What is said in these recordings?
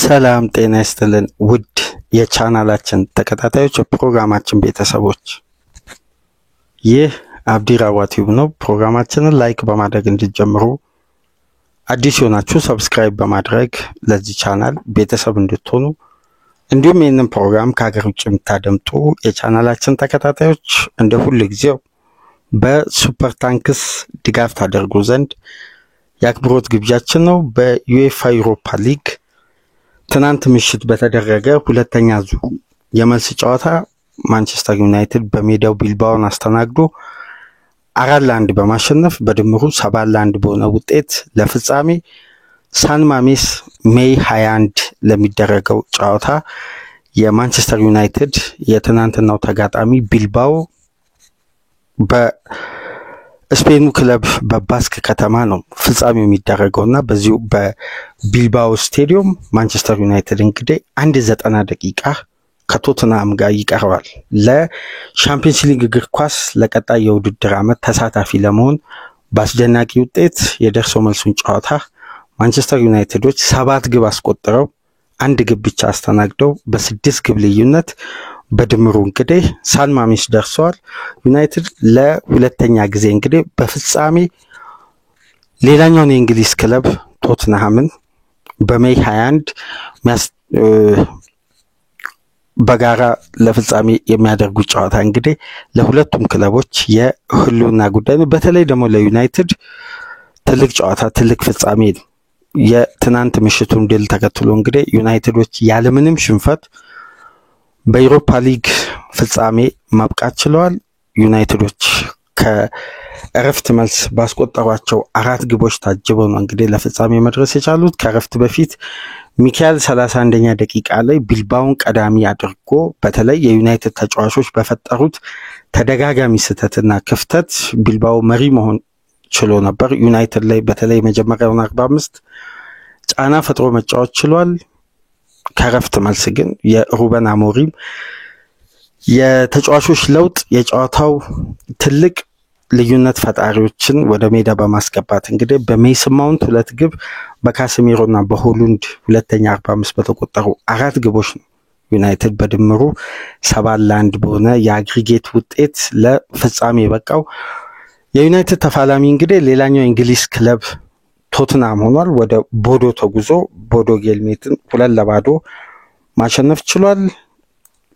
ሰላም ጤና ይስጥልን ውድ የቻናላችን ተከታታዮች ፕሮግራማችን ቤተሰቦች ይህ አብዲራዋ ቲዩብ ነው። ፕሮግራማችንን ላይክ በማድረግ እንድትጀምሩ አዲስ ሆናችሁ ሰብስክራይብ በማድረግ ለዚህ ቻናል ቤተሰብ እንድትሆኑ እንዲሁም ይህንን ፕሮግራም ከሀገር ውጭ የምታደምጡ የቻናላችን ተከታታዮች እንደ ሁሉ ጊዜው በሱፐር ታንክስ ድጋፍ ታደርጉ ዘንድ የአክብሮት ግብዣችን ነው። በዩኤፋ ዩሮፓ ሊግ ትናንት ምሽት በተደረገ ሁለተኛ ዙር የመልስ ጨዋታ ማንቸስተር ዩናይትድ በሜዳው ቢልባውን አስተናግዶ 4-1 በማሸነፍ በድምሩ 7-1 በሆነ ውጤት ለፍጻሜ ሳን ማሜስ ሜይ 21 ለሚደረገው ጨዋታ የማንቸስተር ዩናይትድ የትናንትናው ተጋጣሚ ቢልባኦ በስፔኑ ክለብ በባስክ ከተማ ነው ፍጻሜው የሚደረገውና በዚሁ በቢልባኦ ስቴዲየም ማንቸስተር ዩናይትድ እንግዲህ 90 ደቂቃ ከቶተንሃም ጋር ይቀርባል። ለሻምፒየንስ ሊግ እግር ኳስ ለቀጣይ የውድድር ዓመት ተሳታፊ ለመሆን በአስደናቂ ውጤት የደርሶ መልሱን ጨዋታ ማንቸስተር ዩናይትዶች 7 ግብ አስቆጥረው አንድ ግብ ብቻ አስተናግደው በ6 ግብ ልዩነት በድምሩ እንግዲህ ሳን ማሜስ ደርሰዋል። ዩናይትድ ለሁለተኛ ጊዜ እንግዲህ በፍጻሜ ሌላኛውን የእንግሊዝ ክለብ ቶተንሃምን በሜይ 21 በጋራ ለፍጻሜ የሚያደርጉ ጨዋታ እንግዲህ ለሁለቱም ክለቦች የህልውና ጉዳይ ነው። በተለይ ደግሞ ለዩናይትድ ትልቅ ጨዋታ ትልቅ ፍጻሜ ነው። የትናንት ምሽቱን ድል ተከትሎ እንግዲህ ዩናይትዶች ያለምንም ሽንፈት በዩሮፓ ሊግ ፍጻሜ ማብቃት ችለዋል። ዩናይትዶች ከእረፍት መልስ ባስቆጠሯቸው 4 ግቦች ታጅበው ነው እንግዲህ ለፍጻሜ መድረስ የቻሉት። ከእረፍት በፊት ሚካኤል 31ኛ ደቂቃ ላይ ቢልባውን ቀዳሚ አድርጎ በተለይ የዩናይትድ ተጫዋቾች በፈጠሩት ተደጋጋሚ ስህተትና ክፍተት ቢልባኦ መሪ መሆን ችሎ ነበር። ዩናይትድ ላይ በተለይ መጀመሪያውን 45 ጫና ፈጥሮ መጫወት ችሏል። ከረፍት መልስ ግን የሩበን አሞሪም የተጫዋቾች ለውጥ የጨዋታው ትልቅ ልዩነት ፈጣሪዎችን ወደ ሜዳ በማስገባት እንግዲህ በሜሰን ማውንት 2 ግብ በካሴሚሮና በሆሉንድ ሁለተኛ 45 በተቆጠሩ 4 ግቦች ነው ዩናይትድ በድምሩ 7-1 በሆነ የአግሪጌት ውጤት ለፍጻሜ የበቃው። የዩናይትድ ተፋላሚ እንግዲህ ሌላኛው የእንግሊዝ ክለብ ቶተንሃም ሆኗል። ወደ ቦዶ ተጉዞ ቦዶ ጌልሜትን 2-0 ማሸነፍ ችሏል።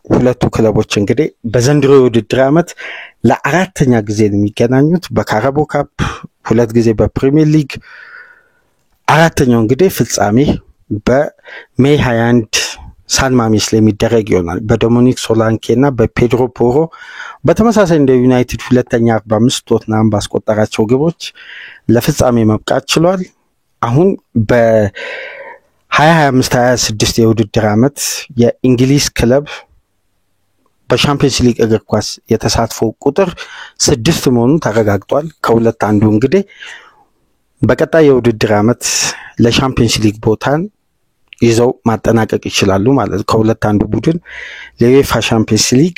ሁለቱ ክለቦች እንግዲህ በዘንድሮ የውድድር ዓመት ለአራተኛ ጊዜ ነው የሚገናኙት። በካራቦ ካፕ 2 ጊዜ በፕሪሚየር ሊግ አራተኛው እንግዲህ ፍጻሜ በሜይ 21 ሳን ማሜስ ላይ የሚደረግ ይሆናል። በዶሚኒክ ሶላንኬና በፔድሮ ፖሮ በተመሳሳይ እንደ ዩናይትድ ሁለተኛ 45 ቶተንሃም ባስቆጠራቸው ግቦች ለፍጻሜ መብቃት ችሏል። አሁን በ2025-26 የውድድር ዓመት የእንግሊዝ ክለብ በሻምፒየንስ ሊግ እግር ኳስ የተሳትፎ ቁጥር 6 መሆኑ ተረጋግጧል። ከሁለት አንዱ እንግዲህ በቀጣይ የውድድር ዓመት ለሻምፒየንስ ሊግ ቦታን ይዘው ማጠናቀቅ ይችላሉ ማለት ከሁለት አንዱ ቡድን ለዩኤፋ ሻምፒየንስ ሊግ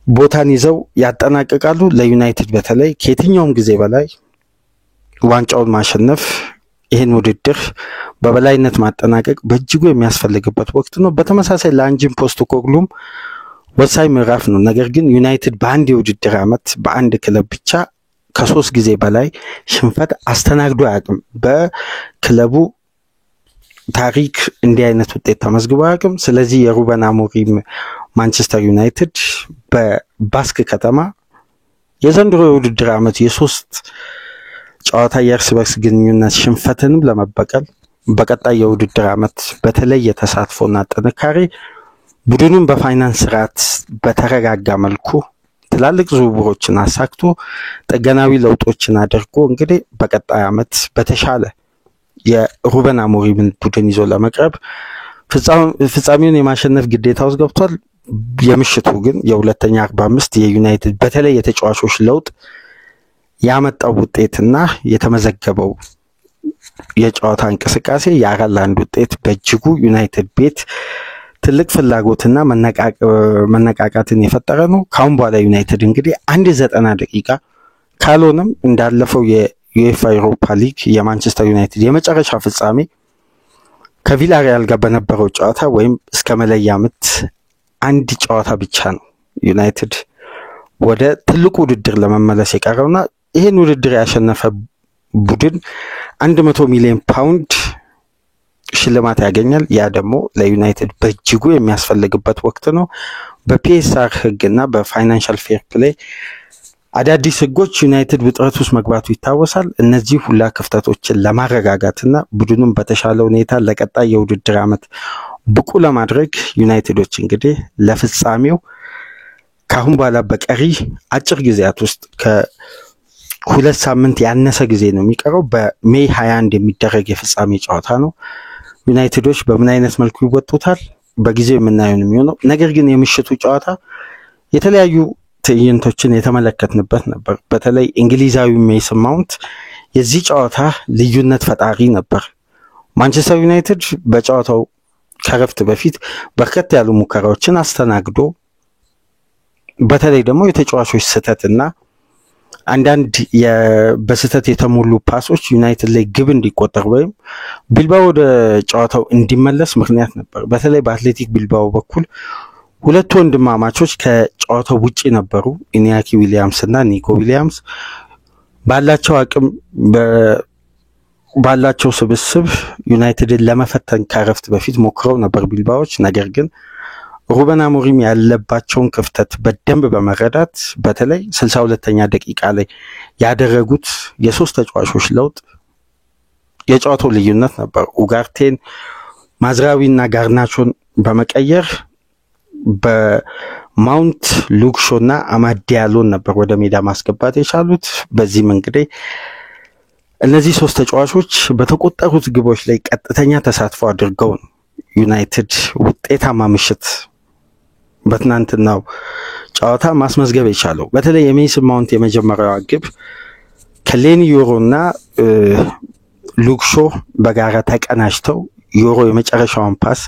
ቦታን ይዘው ያጠናቀቃሉ። ለዩናይትድ በተለይ ከየትኛውም ጊዜ በላይ ዋንጫውን ማሸነፍ ይህን ውድድር በበላይነት ማጠናቀቅ በእጅጉ የሚያስፈልግበት ወቅት ነው። በተመሳሳይ ለአንጂም ፖስቴኮግሉም ወሳኝ ምዕራፍ ነው። ነገር ግን ዩናይትድ በአንድ የውድድር ዓመት በአንድ ክለብ ብቻ ከ3 ጊዜ በላይ ሽንፈት አስተናግዶ አያውቅም። በክለቡ ታሪክ እንዲህ አይነት ውጤት ተመዝግቦ አያውቅም። ስለዚህ የሩበን አሞሪም ማንቸስተር ዩናይትድ በባስክ ከተማ የዘንድሮ የውድድር ዓመት የ3 ጨዋታ የእርስ በርስ ግንኙነት ሽንፈትንም ለመበቀል በቀጣይ የውድድር ዓመት በተለይ የተሳትፎና ጥንካሬ ቡድኑን በፋይናንስ ስርዓት በተረጋጋ መልኩ ትላልቅ ዝውውሮችን አሳክቶ ጥገናዊ ለውጦችን አድርጎ እንግዲህ በቀጣይ ዓመት በተሻለ የሩበን አሞሪምን ቡድን ይዞ ለመቅረብ ፍጻሜውን የማሸነፍ ግዴታ ውስጥ ገብቷል። የምሽቱ ግን የሁለተኛ 45 የዩናይትድ በተለይ የተጫዋቾች ለውጥ ያመጣው ውጤትና የተመዘገበው የጨዋታ እንቅስቃሴ የ4-1 ውጤት በእጅጉ ዩናይትድ ቤት ትልቅ ፍላጎትና መነቃቃትን የፈጠረ ነው። ካሁን በኋላ ዩናይትድ እንግዲህ 90 ደቂቃ ካልሆነም እንዳለፈው የዩኤፋ ዩሮፓ ሊግ የማንቸስተር ዩናይትድ የመጨረሻ ፍጻሜ ከቪላሪያል ጋር በነበረው ጨዋታ ወይም እስከ መለያ ምት አንድ ጨዋታ ብቻ ነው ዩናይትድ ወደ ትልቁ ውድድር ለመመለስ የቀረውና ይሄን ውድድር ያሸነፈ ቡድን 100 ሚሊዮን ፓውንድ ሽልማት ያገኛል። ያ ደግሞ ለዩናይትድ በእጅጉ የሚያስፈልግበት ወቅት ነው። በፒኤስአር ህግና በፋይናንሻል ፌር ፕሌይ አዳዲስ ህጎች ዩናይትድ ውጥረት ውስጥ መግባቱ ይታወሳል። እነዚህ ሁላ ክፍተቶችን ለማረጋጋትና ቡድኑን በተሻለ ሁኔታ ለቀጣይ የውድድር ዓመት ብቁ ለማድረግ ዩናይትዶች እንግዲህ ለፍጻሜው ካሁን በኋላ በቀሪ አጭር ጊዜያት ውስጥ ከሁለት ሳምንት ያነሰ ጊዜ ነው የሚቀረው። በሜይ 21 የሚደረግ የፍጻሜ ጨዋታ ነው። ዩናይትዶች በምን አይነት መልኩ ይወጡታል በጊዜው የምናየው ነው የሚሆነው። ነገር ግን የምሽቱ ጨዋታ የተለያዩ ትዕይንቶችን የተመለከትንበት ነበር። በተለይ እንግሊዛዊ ሜሰን ማውንት የዚህ ጨዋታ ልዩነት ፈጣሪ ነበር። ማንቸስተር ዩናይትድ በጨዋታው ከረፍት በፊት በርከት ያሉ ሙከራዎችን አስተናግዶ በተለይ ደግሞ የተጫዋቾች ስህተትና አንዳንድ በስህተት የተሞሉ ፓሶች ዩናይትድ ላይ ግብ እንዲቆጠር ወይም ቢልባኦ ወደ ጨዋታው እንዲመለስ ምክንያት ነበር። በተለይ በአትሌቲክ ቢልባኦ በኩል ሁለቱ ወንድማማቾች ከጨዋታው ውጪ ነበሩ። ኢኒያኪ ዊሊያምስ እና ኒኮ ዊሊያምስ ባላቸው አቅም ባላቸው ስብስብ ዩናይትድን ለመፈተን ከረፍት በፊት ሞክረው ነበር ቢልባኦች። ነገር ግን ሩበን አሞሪም ያለባቸውን ክፍተት በደንብ በመረዳት በተለይ 62ኛ ደቂቃ ላይ ያደረጉት የሶስት ተጫዋቾች ለውጥ የጨዋታው ልዩነት ነበር። ኡጋርቴን፣ ማዝራዊና ጋርናቾን በመቀየር በማውንት ሉክሾና አማድ ዲያሎን ነበር ወደ ሜዳ ማስገባት የቻሉት። በዚህም እንግዲህ እነዚህ ሶስት ተጫዋቾች በተቆጠሩት ግቦች ላይ ቀጥተኛ ተሳትፎ አድርገው ዩናይትድ ውጤታማ ምሽት በትናንትናው ጨዋታ ማስመዝገብ የቻለው። በተለይ የሜሰን ማውንት የመጀመሪያው ግብ ከሌኒ ዮሮና ሉክሾ በጋራ ተቀናጅተው ዮሮ የመጨረሻውን ፓስ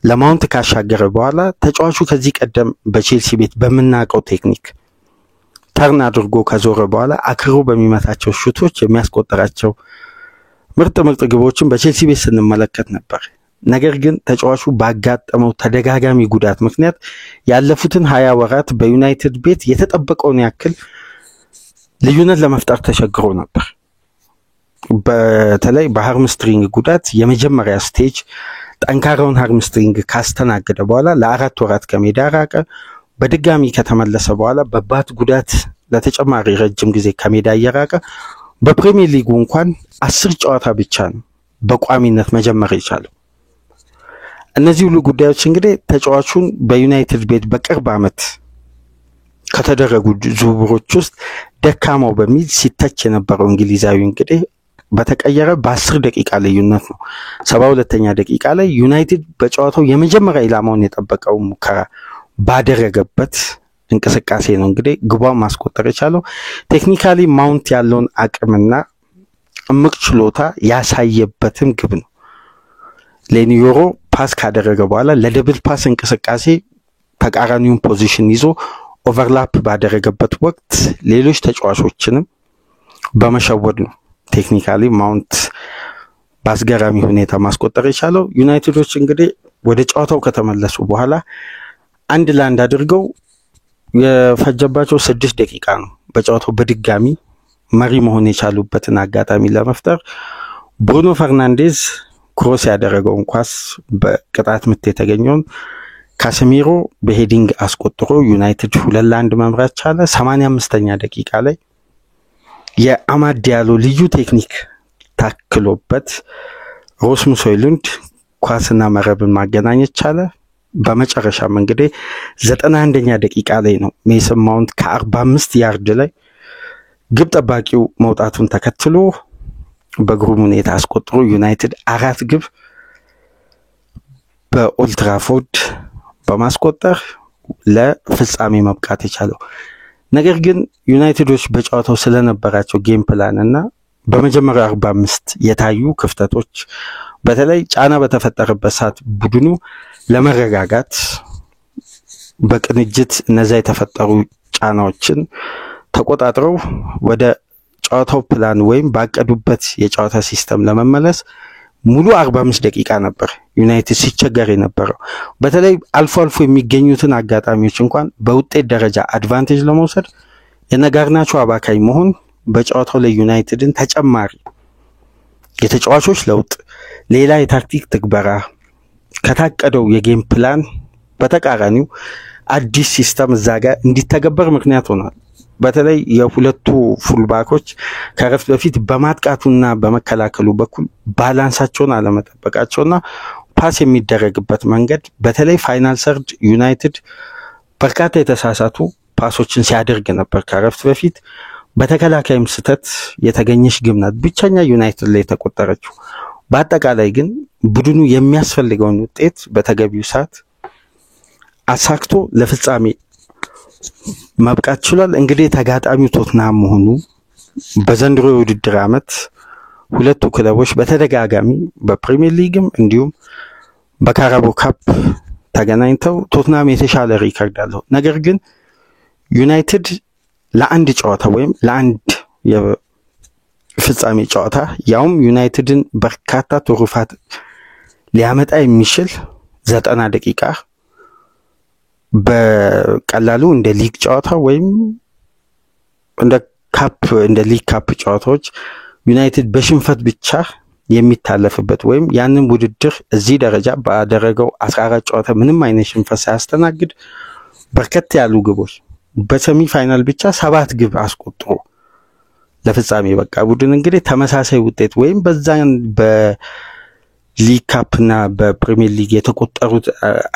ለማውንት ካሻገረ በኋላ ተጫዋቹ ከዚህ ቀደም በቼልሲ ቤት በመናቀው ቴክኒክ ተርን አድርጎ ከዞረ በኋላ አክሮ በሚመታቸው ሹቶች የሚያስቆጥራቸው ምርጥ ግቦችን በቼልሲ ቤት ስንመለከት ነበር። ነገር ግን ተጫዋቹ ባጋጠመው ተደጋጋሚ ጉዳት ምክንያት ያለፉትን 20 ወራት በዩናይትድ ቤት የተጠበቀውን ያክል ልዩነት ለመፍጠር ተቸግሮ ነበር። በተለይ በሃርምስትሪንግ ጉዳት የመጀመሪያ ስቴጅ ጠንካራውን ሃርምስትሪንግ ካስተናገደ በኋላ ለአራት ወራት ከሜዳ ራቀ። በድጋሚ ከተመለሰ በኋላ በባት ጉዳት ለተጨማሪ ረጅም ጊዜ ከሜዳ እየራቀ በፕሪሚየር ሊጉ እንኳን 10 ጨዋታ ብቻ ነው በቋሚነት መጀመር የቻለው። እነዚህ ሁሉ ጉዳዮች እንግዲህ ተጫዋቹን በዩናይትድ ቤት በቅርብ ዓመት ከተደረጉ ዝውውሮች ውስጥ ደካማው በሚል ሲተች የነበረው እንግሊዛዊ እንግዲህ በተቀየረ በ10 ደቂቃ ልዩነት ነው 72ኛ ደቂቃ ላይ ዩናይትድ በጨዋታው የመጀመሪያ ኢላማውን የጠበቀው ሙከራ ባደረገበት እንቅስቃሴ ነው እንግዲህ ግቧን ማስቆጠር የቻለው። ቴክኒካሊ ማውንት ያለውን አቅምና እምቅ ችሎታ ያሳየበትም ግብ ነው። ሌኒ ዮሮ ፓስ ካደረገ በኋላ ለደብል ፓስ እንቅስቃሴ ተቃራኒውን ፖዚሽን ይዞ ኦቨርላፕ ባደረገበት ወቅት ሌሎች ተጫዋቾችንም በመሸወድ ነው ቴክኒካሊ ማውንት ባስገራሚ ሁኔታ ማስቆጠር የቻለው። ዩናይትዶች እንግዲህ ወደ ጨዋታው ከተመለሱ በኋላ 1-1 አድርገው የፈጀባቸው 6 ደቂቃ ነው በጨዋታው በድጋሚ መሪ መሆን የቻሉበትን አጋጣሚ ለመፍጠር ብሩኖ ፈርናንዴዝ ክሮስ ያደረገውን ኳስ በቅጣት ምት የተገኘውን ካሴሚሮ በሄዲንግ አስቆጥሮ ዩናይትድ 2-1 መምራት ቻለ። 85ኛ ደቂቃ ላይ የአማድ ዲያሎ ልዩ ቴክኒክ ታክሎበት ሮስሙስ ሆይሉንድ ኳስና መረብን ማገናኘት ቻለ። በመጨረሻም እንግዲህ 91ኛ ደቂቃ ላይ ነው ሜሰን ማውንት ከ45 ያርድ ላይ ግብ ጠባቂው መውጣቱን ተከትሎ በግሩም ሁኔታ አስቆጥሮ ዩናይትድ 4 ግብ በኦልድ ትራፎርድ በማስቆጠር ለፍጻሜ መብቃት የቻለው። ነገር ግን ዩናይትዶች በጨዋታው ስለነበራቸው ጌም ፕላን እና በመጀመሪያው 45 የታዩ ክፍተቶች በተለይ ጫና በተፈጠረበት ሰዓት ቡድኑ ለመረጋጋት በቅንጅት እነዛ የተፈጠሩ ጫናዎችን ተቆጣጥረው ወደ ጨዋታው ፕላን ወይም ባቀዱበት የጨዋታ ሲስተም ለመመለስ ሙሉ 45 ደቂቃ ነበር ዩናይትድ ሲቸገር የነበረው። በተለይ አልፎ አልፎ የሚገኙትን አጋጣሚዎች እንኳን በውጤት ደረጃ አድቫንቴጅ ለመውሰድ የነጋርናቾ አባካይ መሆን በጨዋታው ላይ ዩናይትድን ተጨማሪ የተጫዋቾች ለውጥ፣ ሌላ የታክቲክ ትግበራ ከታቀደው የጌም ፕላን በተቃራኒው አዲስ ሲስተም እዛጋ እንዲተገበር ምክንያት ሆኗል። በተለይ የሁለቱ ፉልባኮች ከረፍት በፊት በማጥቃቱና በመከላከሉ በኩል ባላንሳቸውን አለመጠበቃቸውና ፓስ የሚደረግበት መንገድ በተለይ ፋይናል ሰርድ ዩናይትድ በርካታ የተሳሳቱ ፓሶችን ሲያደርግ ነበር ከረፍት በፊት። በተከላካይም ስተት የተገኘች ግብ ናት ብቸኛ ዩናይትድ ላይ ተቆጠረችው። በአጠቃላይ ግን ቡድኑ የሚያስፈልገውን ውጤት በተገቢው ሰዓት አሳክቶ ለፍጻሜ መብቃት ችሏል። እንግዲህ ተጋጣሚው ቶትናም መሆኑ በዘንድሮ የውድድር ዓመት ሁለቱ ክለቦች በተደጋጋሚ በፕሪሚየር ሊግም እንዲሁም በካራቦ ካፕ ተገናኝተው ቶትናም የተሻለ ሪከርድ አለው። ነገር ግን ዩናይትድ ለአንድ ጨዋታ ወይም ለአንድ የፍጻሜ ጨዋታ ያውም ዩናይትድን በርካታ ትሩፋት ሊያመጣ የሚችል 90 ደቂቃ በቀላሉ እንደ ሊግ ጨዋታ ወይም እንደ ሊግ ካፕ ጨዋታዎች ዩናይትድ በሽንፈት ብቻ የሚታለፍበት ወይም ያንን ውድድር እዚህ ደረጃ ባደረገው 14 ጨዋታ ምንም አይነት ሽንፈት ሳያስተናግድ በርከት ያሉ ግቦች በሰሚ ፋይናል ብቻ 7 ግብ አስቆጥሮ ለፍጻሜ በቃ ቡድን እንግዲህ ተመሳሳይ ውጤት ወይም በዛን በሊግ ካፕና በፕሪሚየር ሊግ የተቆጠሩት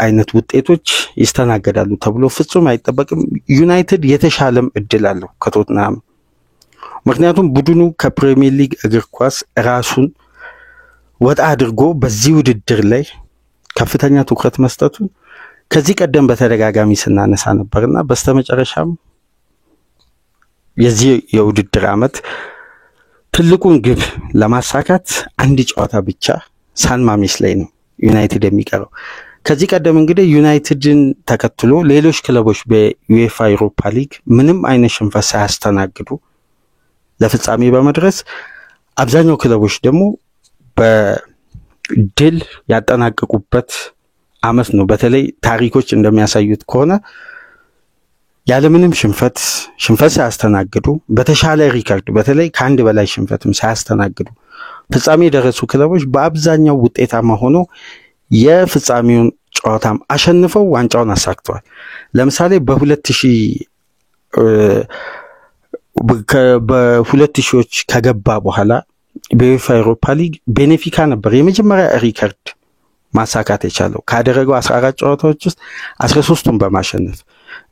አይነት ውጤቶች ይስተናገዳሉ ተብሎ ፍጹም አይጠበቅም። ዩናይትድ የተሻለም እድል አለው ከቶትናም። ምክንያቱም ቡድኑ ከፕሪሚየር ሊግ እግር ኳስ ራሱን ወጣ አድርጎ በዚህ ውድድር ላይ ከፍተኛ ትኩረት መስጠቱን ከዚህ ቀደም በተደጋጋሚ ስናነሳ ነበርና በስተመጨረሻም የዚህ የውድድር ዓመት ትልቁን ግብ ለማሳካት አንድ ጨዋታ ብቻ ሳንማሚስ ላይ ነው ዩናይትድ የሚቀረው። ከዚህ ቀደም እንግዲህ ዩናይትድን ተከትሎ ሌሎች ክለቦች በዩኤፋ ዩሮፓ ሊግ ምንም አይነት ሽንፈት ሳያስተናግዱ ለፍጻሜ በመድረስ አብዛኛው ክለቦች ደግሞ በድል ያጠናቀቁበት ዓመት ነው። በተለይ ታሪኮች እንደሚያሳዩት ከሆነ ያለምንም ሽንፈት ሳያስተናግዱ በተሻለ ሪከርድ በተለይ ከአንድ በላይ ሽንፈትም ሳያስተናግዱ ፍጻሜ የደረሱ ክለቦች በአብዛኛው ውጤታማ ሆኖ የፍጻሜውን ጨዋታም አሸንፈው ዋንጫውን አሳክተዋል። ለምሳሌ በ2000ዎች ከገባ በኋላ በዩኤፋ ዩሮፓ ሊግ ቤኔፊካ ነበር የመጀመሪያ ሪከርድ ማሳካት የቻለው ካደረገው 14 ጨዋታዎች ውስጥ 13ቱን በማሸነፍ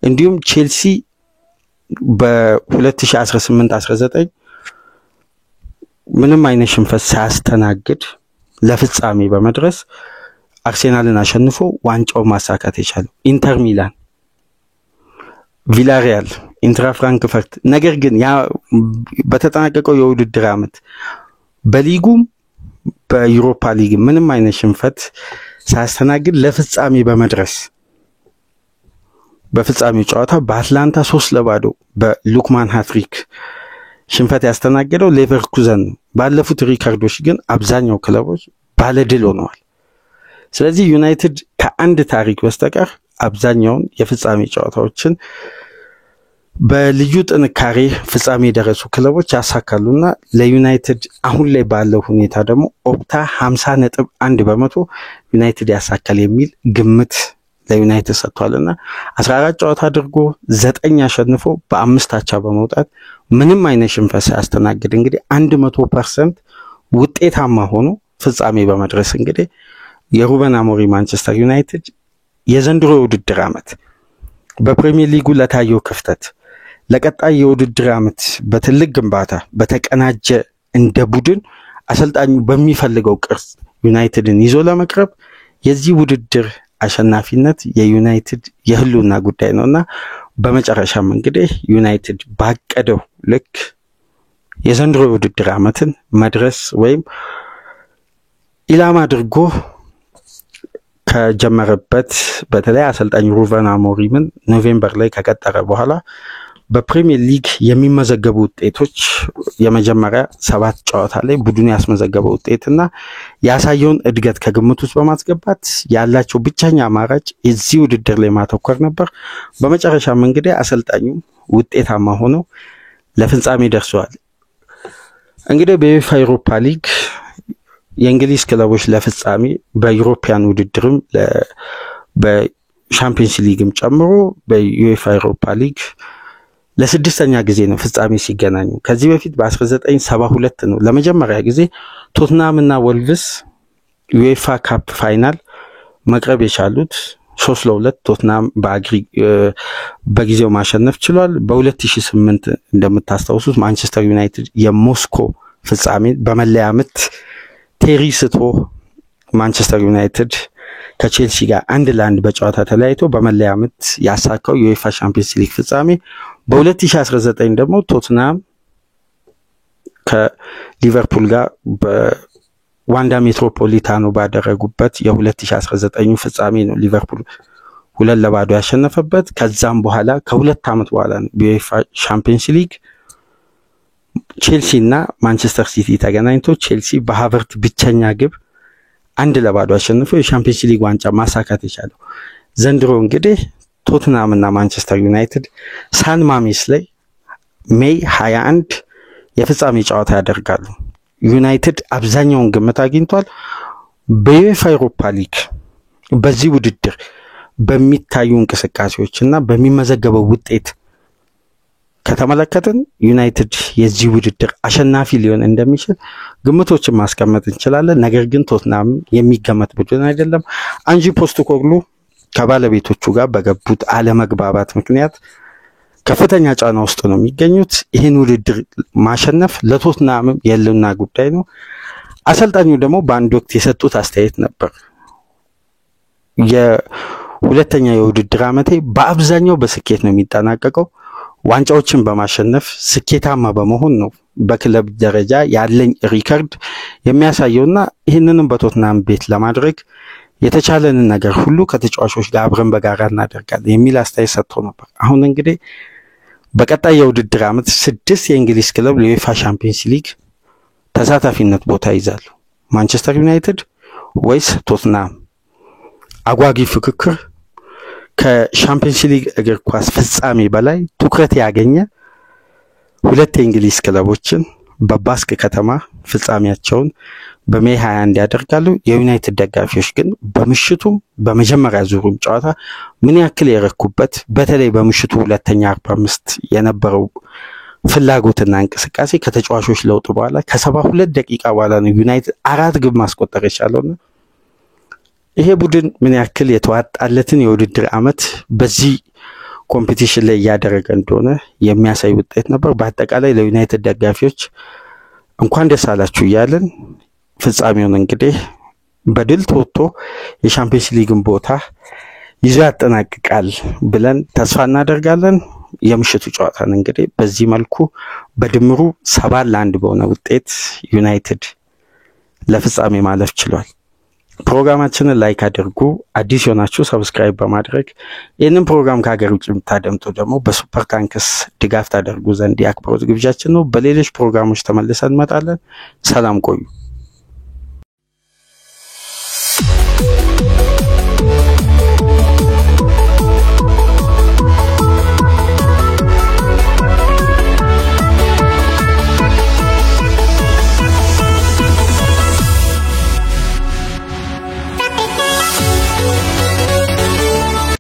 እንዲሁም ቼልሲ በ2018-19 ምንም አይነት ሽንፈት ሳያስተናግድ ለፍጻሜ በመድረስ አርሴናልን አሸንፎ ዋንጫው ማሳካት የቻለው ኢንተር ሚላን፣ ቪላሪያል፣ ኢንትራ ፍራንክፈርት። ነገር ግን ያ በተጠናቀቀው የውድድር ዓመት በሊጉም በዩሮፓ ሊግ ምንም አይነት ሽንፈት ሳያስተናግድ ለፍጻሜ በመድረስ በፍጻሜው ጨዋታ በአትላንታ 3-0 በሉክማን ሃትሪክ ሽንፈት ያስተናገደው ሌቨርኩዘን። ባለፉት ሪከርዶች ግን አብዛኛው ክለቦች ባለድል ሆነዋል። ስለዚህ ዩናይትድ ከአንድ ታሪክ በስተቀር አብዛኛውን የፍጻሜ ጨዋታዎችን በልዩ ጥንካሬ ፍጻሜ የደረሱ ክለቦች ያሳካሉና ለዩናይትድ አሁን ላይ ባለው ሁኔታ ደግሞ ኦፕታ 50.1% ዩናይትድ ያሳካል የሚል ግምት ለዩናይትድ ሰጥቷልና 14 ጨዋታ አድርጎ 9 አሸንፎ በ5 አቻ በመውጣት ምንም አይነት ሽንፈት ሳያስተናግድ እንግዲህ 100% ውጤታማ ሆኖ ፍጻሜ በመድረስ እንግዲህ የሩበን አሞሪም ማንቸስተር ዩናይትድ የዘንድሮ የውድድር ዓመት በፕሪሚየር ሊጉ ለታየው ክፍተት ለቀጣይ የውድድር ዓመት በትልቅ ግንባታ በተቀናጀ እንደ ቡድን አሰልጣኙ በሚፈልገው ቅርጽ ዩናይትድን ይዞ ለመቅረብ የዚህ ውድድር አሸናፊነት የዩናይትድ የህልውና ጉዳይ ነውና በመጨረሻም እንግዲህ ዩናይትድ ባቀደው ልክ የዘንድሮ የውድድር ዓመትን መድረስ ወይም ኢላማ አድርጎ ከጀመረበት በተለይ አሰልጣኝ ሩበን አሞሪምን ኖቬምበር ላይ ከቀጠረ በኋላ በፕሪሚየር ሊግ የሚመዘገቡ ውጤቶች የመጀመሪያ 7 ጨዋታ ላይ ቡድኑ ያስመዘገበው ውጤትና ያሳየውን እድገት ከግምት ውስጥ በማስገባት ያላቸው ብቸኛ አማራጭ እዚህ ውድድር ላይ ማተኮር ነበር። በመጨረሻም እንግዲህ አሰልጣኙ ውጤታማ ሆነው ለፍጻሜ ደርሰዋል። እንግዲህ በዩኤፋ ዩሮፓ ሊግ የእንግሊዝ ክለቦች ለፍጻሜ በዩሮፒያን ውድድርም በሻምፒየንስ ሊግም ጨምሮ በዩኤፋ ዩሮፓ ሊግ ለስድስተኛ ጊዜ ነው ፍጻሜ ሲገናኙ። ከዚህ በፊት በ1972 ነው ለመጀመሪያ ጊዜ ቶትናም እና ወልቭስ ዩኤፋ ካፕ ፋይናል መቅረብ የቻሉት 3-2 ቶትናም በጊዜው ማሸነፍ ችሏል። በ2008 እንደምታስታውሱት ማንቸስተር ዩናይትድ የሞስኮ ፍጻሜ በመለያ ምት ቴሪ ስቶ ማንቸስተር ዩናይትድ ከቼልሲ ጋር 1-1 በጨዋታ ተለያይቶ በመለያ ምት ያሳካው የዩኤፋ ሻምፒየንስ ሊግ ፍጻሜ። በ2019 ደግሞ ቶትናም ከሊቨርፑል ጋር በዋንዳ ሜትሮፖሊታኖ ባደረጉበት የ2019 ፍጻሜ ነው ሊቨርፑል 2-0 ያሸነፈበት። ከዛም በኋላ ከ2 ዓመት በኋላ ነው የዩኤፋ ሻምፒየንስ ሊግ ቼልሲ እና ማንቸስተር ሲቲ ተገናኝቶ ቼልሲ በሃቨርት ብቸኛ ግብ 1-0 አሸንፎ የሻምፒየንስ ሊግ ዋንጫ ማሳካት የቻለው። ዘንድሮ እንግዲህ ቶትናም እና ማንቸስተር ዩናይትድ ሳን ማሜስ ላይ ሜይ 21 የፍጻሜ ጨዋታ ያደርጋሉ። ዩናይትድ አብዛኛውን ግምት አግኝቷል። በዩኤፋ ዩሮፓ ሊግ በዚህ ውድድር በሚታዩ እንቅስቃሴዎችና በሚመዘገበው ውጤት ከተመለከትን ዩናይትድ የዚህ ውድድር አሸናፊ ሊሆን እንደሚችል ግምቶችን ማስቀመጥ እንችላለን። ነገር ግን ቶትናም የሚገመት ቡድን አይደለም። አንጂ ፖስተኮግሉ ከባለቤቶቹ ጋር በገቡት አለመግባባት ምክንያት ከፍተኛ ጫና ውስጥ ነው የሚገኙት። ይህን ውድድር ማሸነፍ ለቶትናም የህልውና ጉዳይ ነው። አሰልጣኙ ደግሞ በአንድ ወቅት የሰጡት አስተያየት ነበር፣ የሁለተኛ የውድድር ዓመቴ በአብዛኛው በስኬት ነው የሚጠናቀቀው። ዋንጫዎችን በማሸነፍ ስኬታማ በመሆን ነው በክለብ ደረጃ ያለኝ ሪከርድ የሚያሳየውና ይህንንም በቶትናም ቤት ለማድረግ የተቻለንን ነገር ሁሉ ከተጫዋቾች ጋር አብረን በጋራ እናደርጋለን የሚል አስተያየት ሰጥቶ ነበር። አሁን እንግዲህ በቀጣይ የውድድር ዓመት 6 የእንግሊዝ ክለብ ለዩኤፋ ሻምፒየንስ ሊግ ተሳታፊነት ቦታ ይዛሉ። ማንቸስተር ዩናይትድ ወይስ ቶትናም? አጓጊ ፍክክር ከሻምፒየንስ ሊግ እግር ኳስ ፍጻሜ በላይ ትኩረት ያገኘ 2 የእንግሊዝ ክለቦችን በባስክ ከተማ ፍጻሜያቸውን በሜይ 21 ያደርጋሉ። የዩናይትድ ደጋፊዎች ግን በምሽቱ በመጀመሪያ ዙሩም ጨዋታ ምን ያክል የረኩበት በተለይ በምሽቱ ሁለተኛ 45 የነበረው ፍላጎትና እንቅስቃሴ ከተጫዋቾች ለውጥ በኋላ ከ72 ደቂቃ በኋላ ነው ዩናይትድ 4 ግብ ማስቆጠር የቻለውና ይሄ ቡድን ምን ያክል የተዋጣለትን የውድድር ዓመት በዚህ ኮምፒቲሽን ላይ ያደረገ እንደሆነ የሚያሳይ ውጤት ነበር። በአጠቃላይ ለዩናይትድ ደጋፊዎች እንኳን ደስ አላችሁ እያለን ፍጻሜውን እንግዲህ በድል ተወጥቶ የሻምፒየንስ ሊግን ቦታ ይዞ ያጠናቅቃል ብለን ተስፋ እናደርጋለን። የምሽቱ ጨዋታን እንግዲህ በዚህ መልኩ በድምሩ 7-1 በሆነ ውጤት ዩናይትድ ለፍጻሜ ማለፍ ችሏል። ፕሮግራማችንን ላይክ አድርጉ። አዲስ ሆናችሁ ሰብስክራይብ በማድረግ ይህንን ፕሮግራም ከሀገር ውጭ የምታደምጡ ደግሞ በሱፐር ታንክስ ድጋፍ ታደርጉ ዘንድ የአክብሮት ግብዣችን ነው። በሌሎች ፕሮግራሞች ተመልሰን እንመጣለን። ሰላም ቆዩ።